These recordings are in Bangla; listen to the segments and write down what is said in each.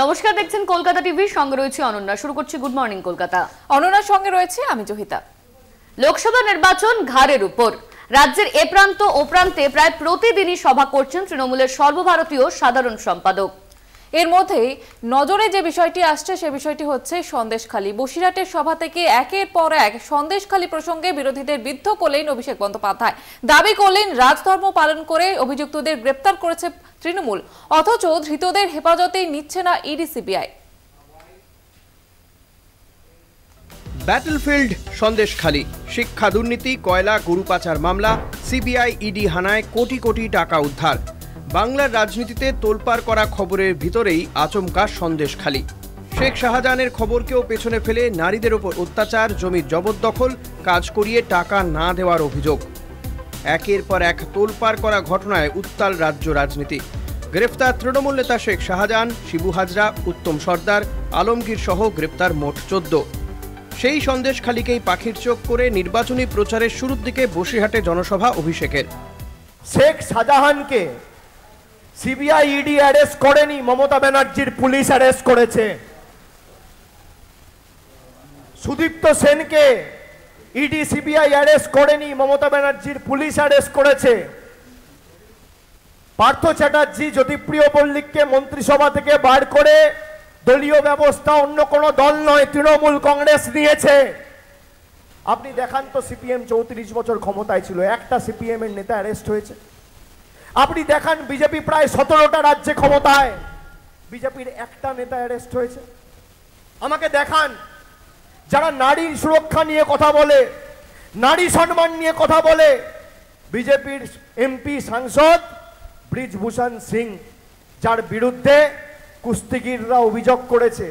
নমস্কার, দেখছেন কলকাতা টিভি, সঙ্গে রয়েছে অনন্যা। শুরু করছি গুড মর্নিং কলকাতা। অনন্যার সঙ্গে রয়েছে আমি জহিতা। লোকসভা নির্বাচন ঘাড়ের উপর। রাজ্যের এ প্রান্ত ও প্রান্তে প্রায় প্রতিদিনই সভা করছেন তৃণমূলের সর্বভারতীয় সাধারণ সম্পাদক। এর মধ্যে নজরে যে বিষয়টি আসছে সে বিষয়টি হচ্ছে সন্দেশখালী। বসিরহাটের সভা থেকে একের পর এক সন্দেশখালী প্রসঙ্গে বিরোধীদের বিদ্ধ করলেন অভিষেক বন্দ্যোপাধ্যায়। দাবি করলেন রাজধর্ম পালন করে অভিযুক্তদের গ্রেপ্তার করেছে তৃণমূল, অথচ ধৃতদের হেফাজতে নিচ্ছে না ইডি সিবিআই। ব্যাটলফিল্ড সন্দেশখালী, শিক্ষা দুর্নীতি, কয়লা, গরু পাচার মামলা, সিবিআই ইডি হানায় কোটি কোটি টাকা উদ্ধার। বাংলার রাজনীতিতে তোলপাড় করা খবরের ভিতরেই আচমকা সন্দেশখালী। শেখ শাহজাহানের খবরকেও পেছনে ফেলে নারীদের ওপর অত্যাচার, জমির জবরদখল, কাজ করিয়ে টাকা না দেওয়ার অভিযোগ। একের পর এক তোলপাড় করা ঘটনায় উত্তাল রাজ্য রাজনীতি। গ্রেফতার তৃণমূল নেতা শেখ শাহজাহান, শিবু হাজরা, উত্তম সর্দার, আলমগীর সহ গ্রেপ্তার মোট 14। সেই সন্দেশখালীকেই পাখির চোখ করে নির্বাচনী প্রচারের শুরুর দিকে বসিরহাটে জনসভা অভিষেকের। শেখ শাহজাহানকে সিবিআই ইডি অ্যারেস্ট করেনি, মমতা ব্যানার্জির পুলিশ অ্যারেস্ট করেছে। সুদীপ্ত সেনকে ইডি সিবিআই অ্যারেস্ট করেনি, মমতা ব্যানার্জির পুলিশ অ্যারেস্ট করেছে। পার্থ চ্যাটার্জি, জ্যোতিপ্রিয় মল্লিককে মন্ত্রিসভা থেকে বার করে দলীয় ব্যবস্থা অন্য কোনো দল নয়, তৃণমূল কংগ্রেস নিয়েছে। আপনি দেখান তো, সিপিএম 34 বছর ক্ষমতায় ছিল, একটা সিপিএম এর নেতা অ্যারেস্ট হয়েছে? আপনি দেখান, বিজেপি প্রায় 17টা রাজ্যে ক্ষমতায়, বিজেপির একটা নেতা অ্যারেস্ট হয়েছে? আমাকে দেখান যারা নারীর সুরক্ষা নিয়ে কথা বলে, নারী সম্মান নিয়ে কথা বলে। বিজেপির এমপি সাংসদ ব্রিজভূষণ সিং, যার বিরুদ্ধে কুস্তিগিররা অভিযোগ করেছে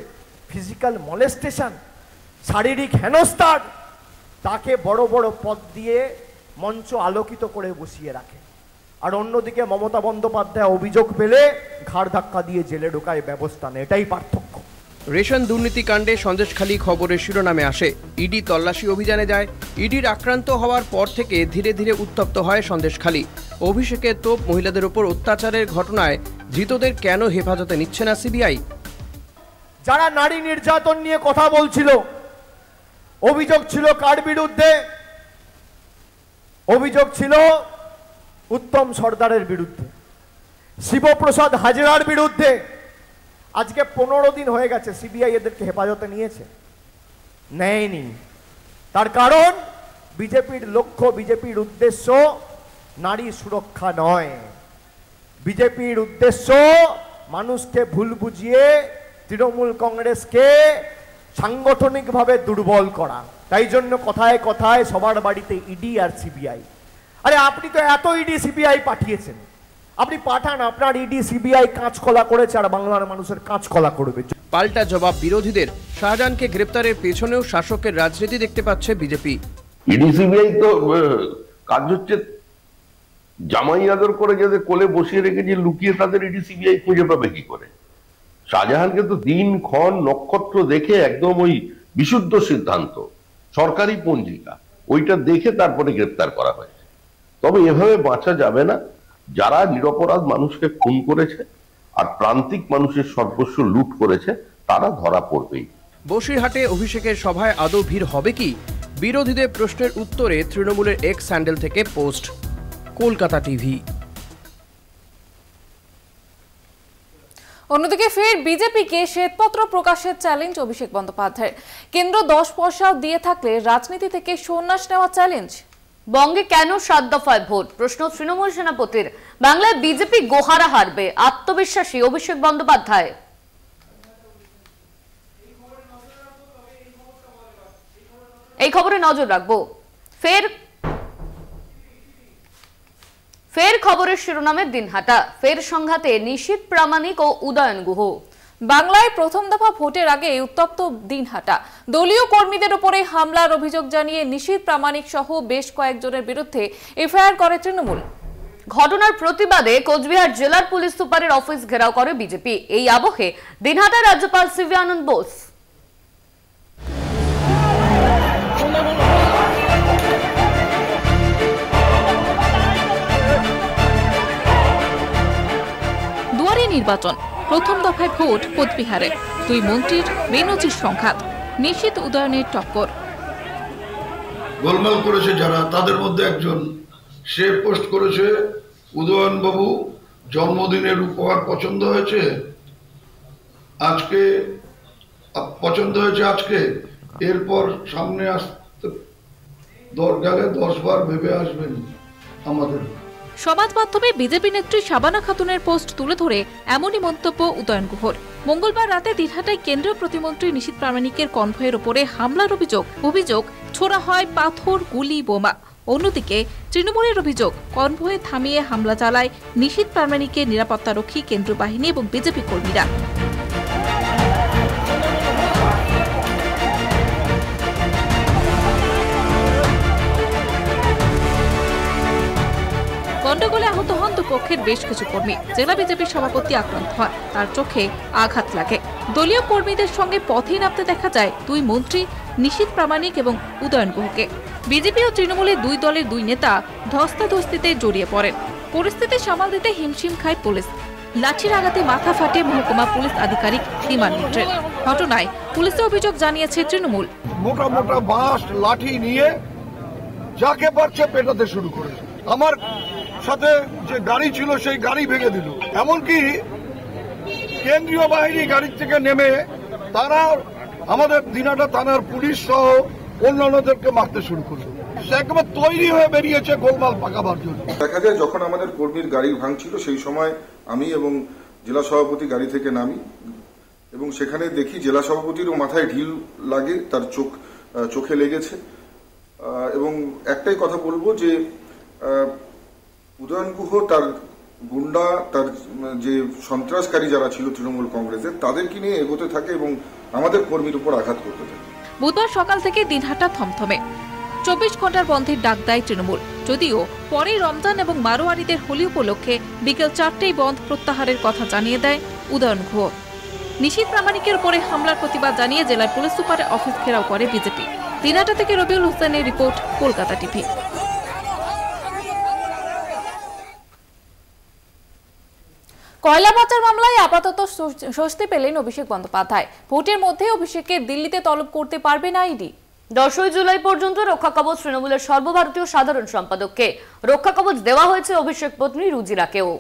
ফিজিক্যাল মলেস্টেশন, শারীরিক হেনস্থার, তাকে বড় বড় পদ দিয়ে মঞ্চ আলোকিত করে বসিয়ে রাখে। আর অন্যদিকে মমতা বন্দ্যোপাধ্যায় অভিযোগ পেলে ঘাড় ধাক্কা দিয়ে জেলে ঢোকায়, ব্যবস্থা নেই। এটাই পার্থক্য। রেশন দুর্নীতি কাণ্ডে সন্দেশখালী খবরের শিরোনামে আসে। ইডি তল্লাশি অভিযানে যায়। ইডির আক্রান্ত হওয়ার পর থেকে ধীরে ধীরে উত্তপ্ত হয় সন্দেশখালী। অভিষেকের তোপ, মহিলাদের উপর অত্যাচারের ঘটনায় ধৃতদের কেন হেফাজতে নিচ্ছে না সিবিআই? যারা নারী নির্যাতন নিয়ে কথা বলছিল, অভিযোগ ছিল কার বিরুদ্ধে? অভিযোগ ছিল উত্তম সর্দারের বিরুদ্ধে, শিবপ্রসাদ হাজরার বিরুদ্ধে। আজকে 15 দিন হয়ে গেছে, সিবিআই এদেরকে হেফাজতে নিয়েছে? নেয়নি। তার কারণ বিজেপির লক্ষ্য, বিজেপির উদ্দেশ্য নারী সুরক্ষা নয়। বিজেপির উদ্দেশ্য মানুষকে ভুল বুঝিয়ে তৃণমূল কংগ্রেসকে সাংগঠনিকভাবে দুর্বল করা। তাই জন্য কথায় কথায় সবার বাড়িতে ইডি আর সিবিআই। আরে আপনি তো এত ইডি সিবিআই পাঠিয়েছেন, আপনি পাঠান, আপনার ইডি সিবিআই কাঁচকলা করেছে আর বাংলার মানুষের কাঁচকলা করবে। পাল্টা জবাব বিরোধীদের। শাহজাহানকে গ্রেপ্তারের পেছনেও শাসকের রাজনীতি দেখতে পাচ্ছে বিজেপি। ইডি সিবিআই তো কাজ হচ্ছে জামাই আদর করে যাদের কোলে বসিয়ে রেখেছে, লুকিয়ে তাদের ইডি সিবিআই খুঁজে পাবে কি করে? শাহজাহানকে তো দিন ক্ষণ নক্ষত্র দেখে একদম ওই বিশুদ্ধ সিদ্ধান্ত, সরকারি পঞ্জিকা, ওইটা দেখে তারপরে গ্রেপ্তার করা হয়েছে। তবে এভাবে বাঁচা যাবে না। যারা নিরপরাধ মানুষকে খুন করেছে আর প্রান্তিক মানুষের সর্বস্ব লুট করেছে, তারা ধরা পড়বেই। বসিরহাটে অভিষেকের সভায় আদৌ ভিড় হবে কি? বিরোধীদের প্রশ্নের উত্তরে তৃণমূলের এক্স স্যান্ডেল থেকে পোস্ট। কলকাতা টিভি। অন্যদিকে ফের বিজেপিকে শ্বেতপত্র প্রকাশের চ্যালেঞ্জ অভিষেক বন্দ্যোপাধ্যায়ের। কেন্দ্র 10 পয়সাও দিয়ে থাকলে রাজনীতি থেকে সন্ন্যাস নেওয়া চ্যালেঞ্জ। বঙ্গে কেন 7 দফায় ভোট? প্রশ্ন তৃণমূল সেনাপতির। বাংলায় বিজেপি গোহারা হারবে, আত্মবিশ্বাসী অভিষেক বন্দ্যোপাধ্যায়। এই খবরে নজর রাখবো। ফের খবরের শিরোনামে দিনহাটা। ফের সংঘাতে নিশীথ প্রামাণিক ও উদয়ন গুহ। বাংলায় প্রথম দফা ভোটের আগে উত্তপ্ত দিনহাটা। দলীয় কর্মীদের উপরে হামলার অভিযোগ জানিয়ে নিশীথ প্রামাণিক সহ বেশ কয়েকজনের বিরুদ্ধে এফআইআর করে তৃণমূল। ঘটনার প্রতিবাদে কোচবিহার জেলার পুলিশ সুপারের অফিস ঘেরাও করে বিজেপি। এই আবহে দিনহাটার রাজ্যপাল সিভি আনন্দ বোস। নির্বাচন প্রথম দফায় ভোট কোচবিহারে, দুই মন্ত্রীর বেনজির সংঘাত, নিশীথ উদয়নের টক্কর। গোলমাল করেছে যারা, তাদের মধ্যে একজন সে পোস্ট করেছে উদয়ন বাবু জন্মদিনের উপহার পছন্দ হয়েছে আজকে, এরপর সামনে আসতে গেলে 10 বার ভেবে আসবেন আমাদের। সমাজ মাধ্যমে বিজেপি নেত্রী শাবানা খাতুনের পোস্ট তুলে ধরে এমনই মন্তব্য উদয়ন গুহর। মঙ্গলবার রাতে দিনহাটায় কেন্দ্রীয় প্রতিমন্ত্রী নিশীথ প্রামাণিকের কনভয়ের উপরে হামলার অভিযোগ ছোড়া হয় পাথর, গুলি, বোমা। অন্যদিকে তৃণমূলের অভিযোগ, কনভয়ে থামিয়ে হামলা চালায় নিশীথ প্রামাণিকের নিরাপত্তারক্ষী, কেন্দ্রীয় বাহিনী এবং বিজেপি কর্মীরা। গন্ডগোলে আহত হন দুপক্ষের বেশ কিছু কর্মী। জেলা বিজেপির সভাপতি আক্রান্ত হন, তার চোখে আঘাত লাগে। দলীয় কর্মীদের সঙ্গে পথে নামতে দেখা যায় দুই মন্ত্রী নিশীথ প্রামাণিক এবং উদয়ন গুহকে। বিজেপি ও তৃণমূলের দুই দলের দুই নেতা ধস্তাধস্তিতে জড়িয়ে পড়েন। পরিস্থিতি সামাল দিতে হিমশিম খায় পুলিশ। লাঠির আঘাতে মাথা ফাটে মহকুমা পুলিশ আধিকারিক ধীমান মিত্রের। ঘটনায় পুলিশে অভিযোগ জানিয়েছে তৃণমূল। মোটা মোটা বাঁশ লাঠি নিয়ে যাকে পারছে পেটাতে শুরু করেছে। আমার সাথে যে গাড়ি ছিল সেই গাড়ি ভেঙে দিল। এমনকি কেন্দ্রীয় বাহিনী গাড়ির থেকে নেমে তারা আমাদের দিনাটা থানার পুলিশ সহ অন্যান্যদেরকে মারতে শুরু করলো। সে একেবারে তৈরি হয়ে বেরিয়েছে গোলমাল পাকাবার জন্য। দেখা যায় যখন আমাদের কর্মীর গাড়ি ভাঙছিল সেই সময় আমি এবং জেলা সভাপতি গাড়ি থেকে নামি এবং সেখানে দেখি জেলা সভাপতিরও মাথায় ঢিল লাগে, তার চোখে লেগেছে। এবং একটাই কথা বলবো যে উদয়ন গুহ, তার গুন্ডা, তার যে সন্ত্রাসকারী যারা ছিল তৃণমূল কংগ্রেসের, তাদেরকে নিয়ে এগোতে থাকে এবং আমাদের কর্মীর উপর আঘাত করতে থাকে। বুধবার সকাল থেকে দিনহাটা থমথমে। 24 ঘন্টার বন্ধের ডাক দেয় তৃণমূল। যদিও পরে রমজান এবং মারোয়ারিদের হোলি উপলক্ষে বিকেল 4টেই বন্ধ প্রত্যাহারের কথা জানিয়ে দেয় উদয়ন গুহ। নিশীথ প্রামাণিকের উপরে হামলার প্রতিবাদ জানিয়ে জেলার পুলিশ সুপারের অফিস ঘেরাও করে বিজেপি। দিনহাটা থেকে রবিউল হোসেনের রিপোর্ট, কলকাতা টিভি। কয়লা পাচার মামলায় আপাতত স্বস্তি পেলেন অভিষেক বন্দ্যোপাধ্যায়। ভোটের মধ্যে অভিষেককে দিল্লিতে তলব করতে পারবে না ইডি। 10 জুলাই পর্যন্ত রক্ষা কবচ তৃণমূলের সর্বভারতীয় সাধারণ সম্পাদককে। রক্ষা কবচ দেওয়া হয়েছে অভিষেক পত্নী রুজিরাকেও।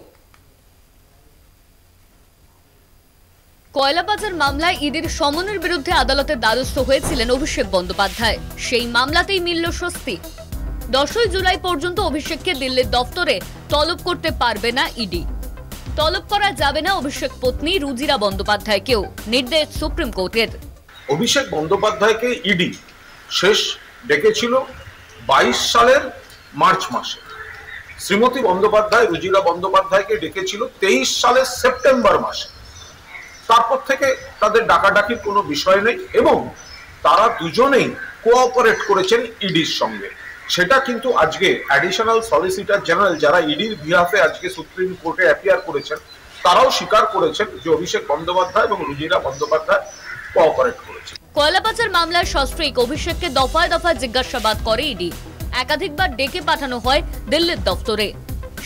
কয়লা পাচার মামলায় ইডির সমনের বিরুদ্ধে আদালতের দ্বারস্থ হয়েছিলেন অভিষেক বন্দ্যোপাধ্যায়। সেই মামলাতেই মিলল স্বস্তি। 10 জুলাই পর্যন্ত অভিষেককে দিল্লির দফতরে তলব করতে পারবে না ইডি। তলব করা যাবে না অভিষেক পত্নী রুজিরা বন্দ্যোপাধ্যায়কেও, নির্দেশ সুপ্রিম কোর্টের। অভিষেক বন্দ্যোপাধ্যায়কে ইডি শেষ ডেকেছিল 22 সালের মার্চ মাসে। শ্রীমতী বন্দ্যোপাধ্যায় রুজিরা বন্দ্যোপাধ্যায়কে ডেকেছিল 23 সালের সেপ্টেম্বর মাসে। তারপর থেকে তাদের ডাকাডাকির কোনো বিষয় নেই এবং তারা দুজনেই কোঅপারেট করেছেন ইডির সঙ্গে। সেটা কিন্তু আজকে অ্যাডিশনাল সলিসিটর জেনারেল যারা ইডির বিহাফে আজকে সুপ্রিম কোর্টে অ্যাপিয়ার করেছেন, তারাও স্বীকার করেছেন যে অভিষেক বন্দ্যোপাধ্যায় এবং রুজিরা বন্দ্যোপাধ্যায় কোঅপারেট করেছেন। কয়লা পাচার মামলার সস্ত্রীক অভিষেককে দফায় দফায় জিজ্ঞাসাবাদ করে ইডি। একাধিকবার ডেকে পাঠানো হয় দিল্লির দফতরে।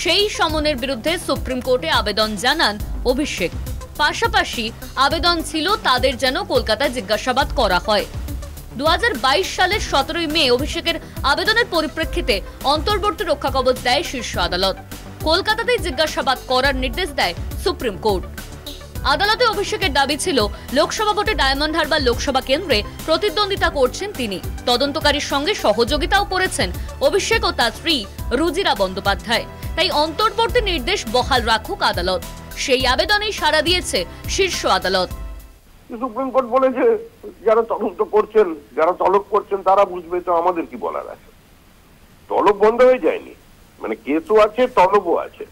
সেই সমনের বিরুদ্ধে সুপ্রিম কোর্টে আবেদন জানান অভিষেক। পাশাপাশি আবেদন ছিল তাদের যেন কলকাতায় জিজ্ঞাসাবাদ করা হয়। 2022 সালের 17 মে অভিষেকের আবেদনের পরিপ্রেক্ষিতে অন্তর্বর্তী রক্ষা কবচ দেয় শীর্ষ আদালত। কলকাতাতেই জিজ্ঞাসাবাদ করার নির্দেশ দেয় সুপ্রিম কোর্ট। আদালতে অভিষেকের দাবি ছিল লোকসভা ভোটে ডায়মন্ড হারবার লোকসভা কেন্দ্রে প্রতিদ্বন্দ্বিতা করছেন তিনি। তদন্তকারীর সঙ্গে সহযোগিতাও করেছেন অভিষেক ও তার স্ত্রী রুজিরা বন্দ্যোপাধ্যায়। তাই অন্তর্বর্তী নির্দেশ বহাল রাখুক আদালত। সেই আবেদনেই সাড়া দিয়েছে শীর্ষ আদালত। সুপ্রিম কোর্ট বলেছে যারা তদন্ত করছেন, যারা তলব করছেন তারা বুঝবে, তো আমাদের কি বলার আছে? তলব বন্ধ হয়ে যায়নি, মানে কেসও আছে, তলবও আছে।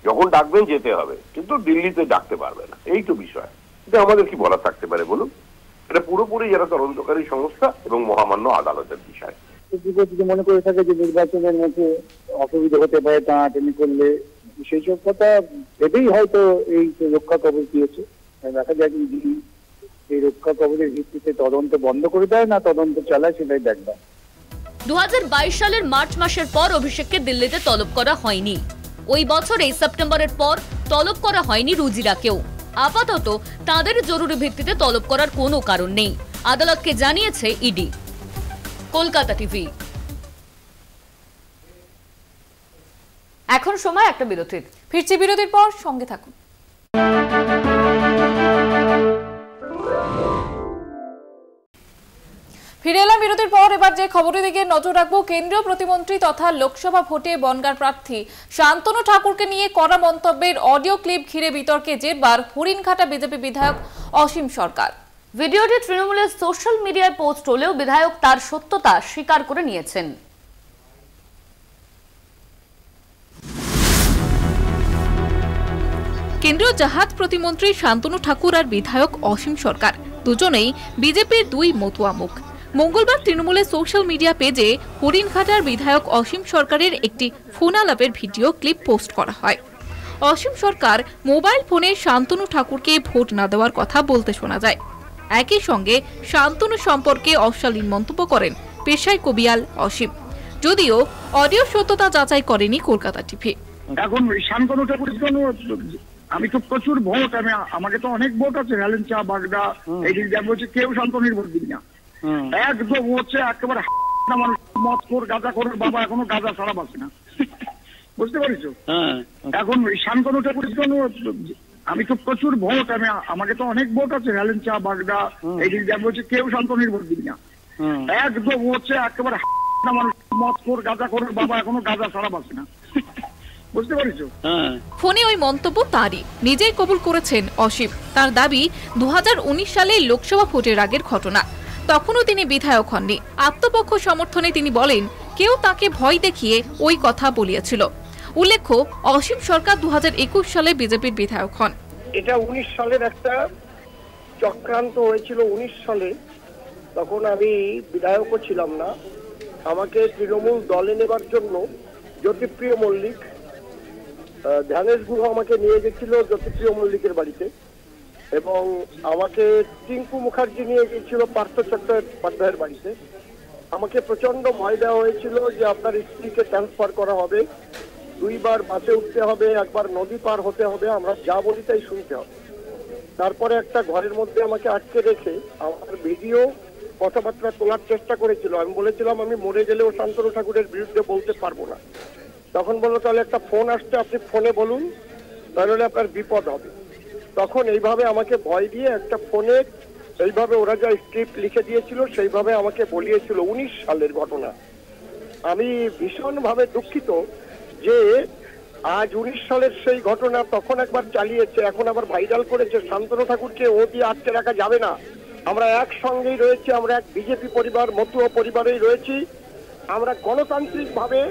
যখন ডাকবেন যেতে হবে, কিন্তু দিল্লিতে ডাকতে পারবে না, এই তো বিষয়। এটা আমাদের কি বলা থাকতে পারে বলুন? এটা পুরোপুরি যারা তদন্তকারী সংস্থা এবং মহামান্য আদালতের বিষয়। যদি মনে করে থাকে যে নির্বাচনের মধ্যে অসুবিধা হতে পারে টানাটানি করলে, সেই সব কথা ভেবেই হয়তো এই রক্ষা কবচ দিয়েছে। দেখা যায় এই রক্ষা কবচের ভিত্তিতে তদন্ত বন্ধ করে দেয় না তদন্ত চালায়, সেটাই দেখবা। 2022 সালের মার্চ মাসের পর অভিষেককে দিল্লিতে তলব করা হয়নি। ওই বছরেই সেপ্টেম্বরের পর তলব করা হয়নি রুজিরাকেও। আপাতত তাদের জরুরি ভিত্তিতে তলব করার কোনো কারণ নেই, আদালতকে জানিয়েছে ইডি। কলকাতা টিভি। এখন সময় একটা বিরতির। ফিরছি বিরতির পর, সঙ্গে থাকুন। ফিরে এলাম বিরতির পর। এবার যে খবরের দিকে নজর রাখবো, কেন্দ্রীয় প্রতিমন্ত্রী তথা লোকসভা ভোটে বনগাঁর প্রার্থী শান্তনু ঠাকুরকে নিয়ে করা মন্তব্যের অডিও ক্লিপ ঘিরে বিতর্কে জেরবার হরিণঘাটা বিজেপি বিধায়ক অসীম সরকার। ভিডিওটি তৃণমূলের সোশ্যাল মিডিয়ায় পোস্ট হলেও বিধায়ক তার সত্যতা স্বীকার করে নিয়েছেন। কেন্দ্রীয় জাহাজ প্রতিমন্ত্রী শান্তনু ঠাকুর আর বিধায়ক অসীম সরকার দুজনেই বিজেপির দুই মতুয়া মুখ। মঙ্গলবার তৃণমূলের সোশ্যাল মিডিয়া পেজে হরিণঘাটার বিধায়ক অসীম সরকারের একটি ফোনালাপের ভিডিও ক্লিপ পোস্ট করা হয়। অসীম সরকার মোবাইল ফোনে শান্তনু ঠাকুরকে ভোট না দেওয়ার কথা বলতে শোনা যায়। একই সঙ্গে শান্তনু সম্পর্কে অশালীন মন্তব্য করেন পেশায় কবিয়াল অসীম, যদিও অডিও সত্যতা যাচাই করেনি কলকাতা টিভি। এখন শান্তনু ঠাকুরের জন্য আমি তো প্রচুর ভোট, আমাকে তো অনেক ভোট আছে, হেলেঞ্চা বাগদা এই দিক দিয়ে বলছে কেউ শান্তনুর ভোট দিবি না। একদম হচ্ছে একেবারে মানুষ মদ কর গাঁজা করার বাবা এখনো গাঁজা ছাড়া বাঁচে না, বুঝতে পারিস? এখন শান্তনু ঠাকুরের জন্য আমি তো প্রচুর ভোট, আমাকে তো অনেক ভোট আছে, হেলেঞ্চা বাগদা এই দিক দিয়ে বলছে কেউ শান্তনুর ভোট দিবি না। একদম হচ্ছে একেবারে মানুষ মদ কর গাঁজা করার বাবা এখনো গাঁজা ছাড়া বাঁচে না, বুঝতে পারিস? ফোনে ওই মন্তব্য তারই, নিজেই কবুল করেছেন অসীম। তার দাবি 2019 সালে লোকসভা ভোটের আগের ঘটনা, তখনও তিনি বিধায়ক হননি। আত্মপক্ষ সমর্থনে তিনি বলেন কেউ তাকে ভয় দেখিয়ে ওই কথা বলিয়েছিল। উল্লেখ্য, অসীম সরকার 2021 সালে বিজেপির বিধায়ক হন। এটা 19 সালের একটা চক্রান্ত হয়েছিল। 19 সালে তখন আমি বিধায়কও ছিলাম না, আমাকে তৃণমূল দলে নেবার জন্য জ্যোতিপ্রিয় মল্লিক, ধ্যানেশ গুহ আমাকে নিয়ে গেছিল জ্যোতিপ্রিয় মল্লিকের বাড়িতে, এবং আমাকে টিঙ্কু মুখার্জি নিয়ে গিয়েছিল পার্থ চট্টোপাধ্যায়ের বাড়িতে। আমাকে প্রচন্ড ভয় দেওয়া হয়েছিল যে আপনার স্ত্রীকে ট্রান্সফার করা হবে, 2 বার বাসে উঠতে হবে, 1 বার নদী পার হতে হবে, আমরা যা বলি তাই শুনতে হবে। তারপরে একটা ঘরের মধ্যে আমাকে আটকে রেখে আমার ভিডিও কথাবার্তা তোলার চেষ্টা করেছিল। আমি বলেছিলাম আমি মরে গেলেও শান্তনু ঠাকুরের বিরুদ্ধে বলতে পারবো না। তখন বললো তাহলে একটা ফোন আসছে, আপনি ফোনে বলুন, তাহলে আপনার বিপদ হবে। তখন এইভাবে আমাকে ভয় দিয়ে একটা ফোনে এইভাবে ওরা যা স্ক্রিপ্ট লিখে দিয়েছিল সেইভাবে আমাকে বলিয়েছিল। 19 সালের ঘটনা। আমি ভীষণভাবে দুঃখিত যে আজ 19 সালের সেই ঘটনা তখন একবার চালিয়েছে, এখন আবার ভাইরাল করেছে। শান্তনু ঠাকুরকে ও দিয়ে আটকে রাখা যাবে না। আমরা একসঙ্গেই রয়েছি, আমরা এক বিজেপি পরিবার, মতুয়া পরিবারেই রয়েছি। আমরা গণতান্ত্রিক ভাবে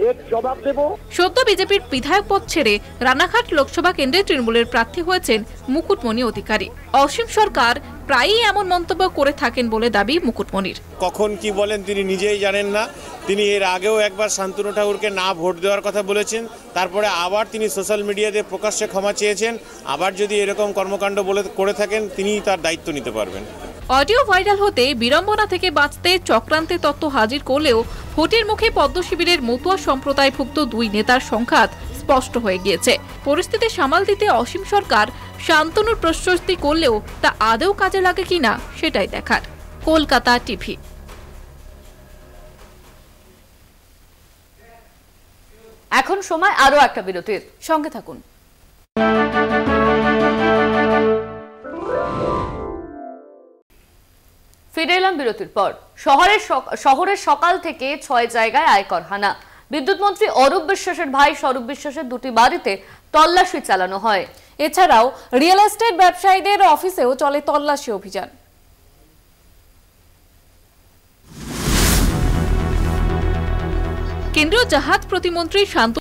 এর জবাব দেব। সদ্য বিজেপির বিধায়ক পদ ছেড়ে রানাঘাট লোকসভা কেন্দ্রে তৃণমূলের প্রার্থী হয়েছেন মুকুটমণি অধিকারী। অসীম সরকার প্রায়ই এমন মন্তব্য করে থাকেন বলে দাবি মুকুটমণির। কখন কি বলেন তিনি নিজেই জানেন না। তিনি এর আগেও একবার শান্তনু ঠাকুরকে না ভোট দেওয়ার কথা বলেছেন, তারপরে আবার তিনি সোশ্যাল মিডিয়াতে প্রকাশ্যে ক্ষমা চেয়েছেন। আবার যদি এরকম কর্মকাণ্ড করে থাকেন তিনি তার দায়িত্ব নিতে পারবেন। অডিও ভাইরাল হতে বিড়ম্বনা থেকে বাঁচতে চক্রান্তের তত্ত্ব হাজির করলেও ভোটের মুখে পদ্ম শিবিরের মতুয়া সম্প্রদায়ভুক্ত 2 নেতার সংঘাত স্পষ্ট হয়ে গিয়েছে। পরিস্থিতি সামাল দিতে অসীম সরকার শান্তনুর প্রশস্তি করলেও তা আদৌ কাজে লাগে কিনা সেটাই দেখার। কলকাতা টিভি। এখন সময় আরো একটা বিরতির, সঙ্গে থাকুন। ফিরে এলাম বিরতির পর। শহরের সকাল থেকে 6 জায়গায় আয়কর হানা। বিদ্যুৎ মন্ত্রী অরূপ বিশ্বাসের ভাই স্বরূপ বিশ্বাসের 2টি বাড়িতে তল্লাশি চালানো হয়। এছাড়াও রিয়েল এস্টেট ব্যবসায়ীদের অফিসেও চলে তল্লাশি অভিযান। কেন্দ্রীয় জাহাজ প্রতিমন্ত্রী শান্ত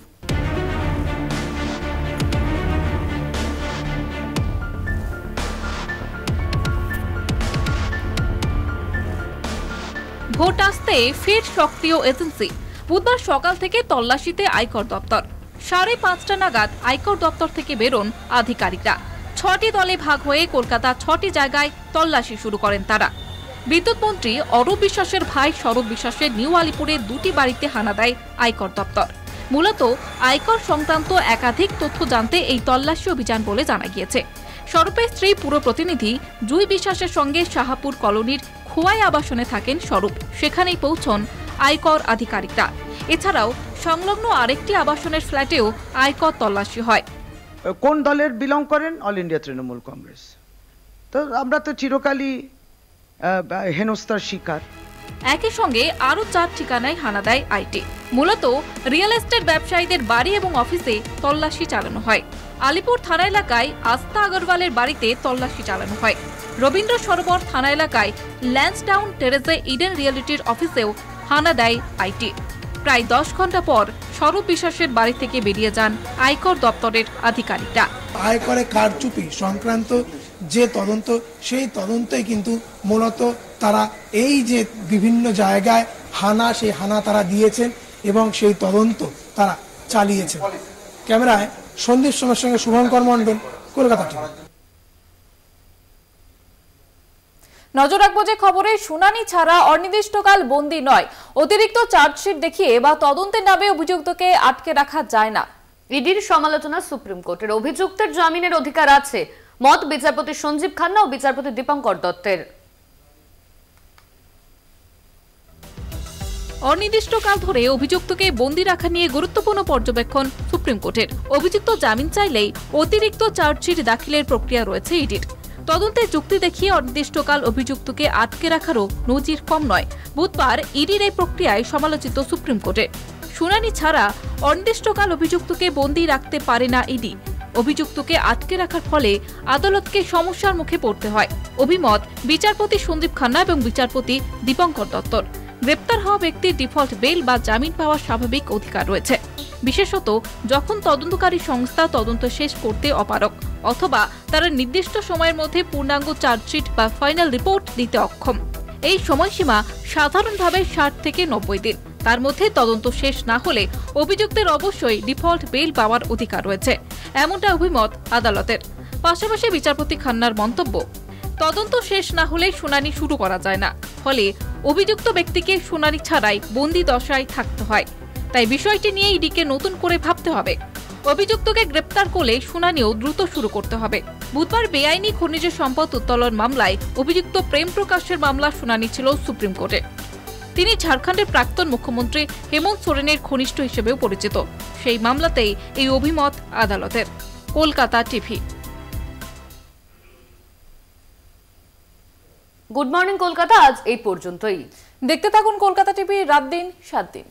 ভোট আসতে ফের সক্রিয় এজেন্সি। বুধবার সকাল থেকে তল্লাশিতে আয়কর দপ্তর। 5:30 নাগাদ আয়কর দপ্তর থেকে বেরোন আধিকারিকরা। 6টি দলে ভাগ হয়ে কলকাতা 6টি জায়গায় তল্লাশি শুরু করেন তারা। বিদ্যুৎ মন্ত্রী অরূপ বিশ্বাসের ভাই স্বরূপ বিশ্বাসের নিউ আলিপুরে 2টি বাড়িতে হানা দেয় আয়কর দপ্তর। মূলত আয়কর সংক্রান্ত একাধিক তথ্য জানতে এই তল্লাশি অভিযান বলে জানা গিয়েছে। স্বরূপের স্ত্রী পুরো প্রতিনিধি জুই বিশ্বাসের সঙ্গে শাহাপুর কলোনির খোয়াই আবাসনে থাকেন স্বরূপ। সেখানেই পৌঁছন আয়কর আধিকারিকরা। এছাড়াও সংলগ্ন আরেকটি আবাসনের ফ্ল্যাটেও আয়কর তল্লাশি হয়। কোন দলের বিলং করেন? All India Trinamool Congress. তো আমরা তো চিরকালই হেনস্থার শিকার। একই সঙ্গে আরো 4 ঠিকানায় হানা দেয় আইটি। মূলত রিয়েল এস্টেট ব্যবসায়ীদের বাড়ি এবং অফিসে তল্লাশি চালানো হয়। আলিপুর থানা এলাকায় আস্থা আগরওয়ালের বাড়িতে তল্লাশি চালানো হয়। রবীন্দ্র সরোবর থানা এলাকায় ল্যান্সডাউন টেরেসে ইডেন রিয়েলিটির অফিসেও হানা দেয় আইটি। প্রায় 10 ঘন্টা পর স্বরূপ বিশ্বাসের বাড়ি থেকে বেরিয়ে যান আয়কর দপ্তরের আধিকারিকরা। আয়করে কারচুপি সংক্রান্ত যে তদন্ত, সেই তদন্তই কিন্তু মূলত তারা এই যে বিভিন্ন জায়গায় হানা, সেই হানা তারা দিয়েছেন এবং সেই তদন্ত তারা চালিয়েছেন। ক্যামেরায় সন্দীপ সোমের সঙ্গে শুভঙ্কর মণ্ডল, কলকাতা টিভি। নজর রাখবো যে খবরে শুনানি ছাড়া অনির্দিষ্টকাল বন্দী নয়। অতিরিক্ত চার্জশিট দেখিয়ে বা তদন্তের নামে অভিযুক্তকে আটকে রাখা যায় না। ইডির সমালোচনা সুপ্রিম কোর্টের। অভিযুক্তের জামিনের অধিকার আছে, মত বিচারপতি সঞ্জীব খান্না ও বিচারপতি দীপঙ্কর দত্তের। অনির্দিষ্টকাল ধরে অভিযুক্তকে বন্দী রাখা নিয়ে গুরুত্বপূর্ণ পর্যবেক্ষণ সুপ্রিম কোর্টের। অভিযুক্ত জামিন চাইলেই অতিরিক্ত চার্জশিট দাখিলের প্রক্রিয়া রয়েছে ইডির। তদন্তের যুক্তি দেখিয়ে অনির্দিষ্টকাল অভিযুক্তকে আটকে রাখারও নজির কম নয়। বুধবার ইডির এই প্রক্রিয়ায় সমালোচিত সুপ্রিম কোর্টে। শুনানি ছাড়া অনির্দিষ্টকাল অভিযুক্তকে বন্দী রাখতে পারে না ইডি। অভিযুক্তকে আটকে রাখার ফলে আদালতকে সমস্যার মুখে পড়তে হয়। অভিমত বিচারপতি সন্দীপ খান্না এবং বিচারপতি দীপঙ্কর দত্তর। গ্রেপ্তার হওয়া ব্যক্তির ডিফল্ট বেল বা জামিন পাওয়ার স্বাভাবিক অধিকার রয়েছে, বিশেষত যখন তদন্তকারী সংস্থা তদন্ত শেষ করতে অপারগ অথবা তারা নির্দিষ্ট সময়ের মধ্যে পূর্ণাঙ্গ চার্জশিট বা ফাইনাল রিপোর্ট দিতে অক্ষম। এই সময়সীমা সাধারণভাবে 60 থেকে 90 দিন। তার মধ্যে তদন্ত শেষ না হলে অভিযুক্তের অবশ্যই ডিফল্ট বেল পাওয়ার অধিকার রয়েছে, এমনটা অভিমত আদালতের। পাশাপাশি বিচারপতি খান্নার মন্তব্য, তদন্ত শেষ না হলে শুনানি শুরু করা যায় না, ফলে অভিযুক্ত ব্যক্তিকে শুনানি ছাড়াই বন্দী দশায় থাকতে হয়। তাই বিষয়টি নিয়ে ইডিকে নতুন করে ভাবতে হবে। অভিযুক্তকে গ্রেপ্তার করলে শুনানিও দ্রুত শুরু করতে হবে। বুধবার বেআইনি খনিজ সম্পদ উত্তোলন মামলায় অভিযুক্ত প্রেম প্রকাশের মামলা শুনানি ছিল সুপ্রিম কোর্টে। তিনি ঝাড়খণ্ডের প্রাক্তন মুখ্যমন্ত্রী হেমন্ত সোরেনের ঘনিষ্ঠ হিসেবেও পরিচিত। সেই মামলাতেই এই অভিমত আদালতের। Kolkata TV. Good morning Kolkata আজ এই পর্যন্তই। দেখতে থাকুন কলকাতা টিভি, রাত দিন 7 দিন।